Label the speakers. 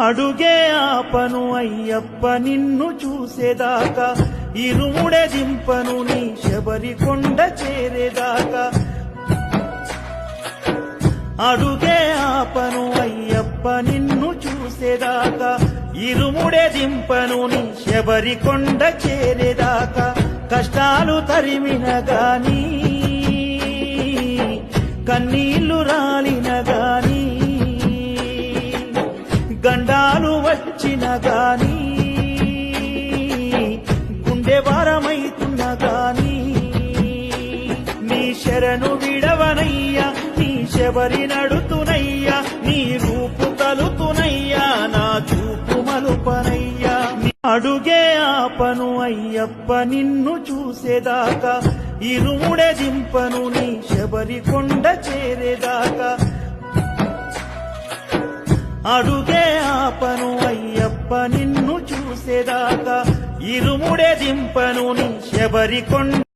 Speaker 1: అడుగే ఆపను అయ్యప్ప నిన్ను చూసేదాకా, ఇరుముడే దింపను నీ శబరి కొండ చేరేదాకా. అడుగే ఆపను అయ్యప్ప నిన్ను చూసేదాకా, ఇరుముడే దింపను నీ శబరి కొండ చేరేదాకా. కష్టాలు తరిమిన గాని, కన్నీళ్లు రాలిన గాని, గండాలు వచ్చిన గాని, గుండె భారమైతున్న గాని, నీ శరణు విడవనయ్యా, నీ శబరి నడుతునయ్యా, నీ రూపు కలుతునయ్యా, నా చూపు మలుపనయ్యా. అడుగే ఆపను అయ్యప్ప నిన్ను చూసేదాకా, ఇరుముడే దింపను నీ శబరి కొండ చేరేదాకా. అడుగే ఆపను అయ్యప్ప నిన్ను చూసేదాకా, ఇరుముడే దింపను నీ శబరి కొండ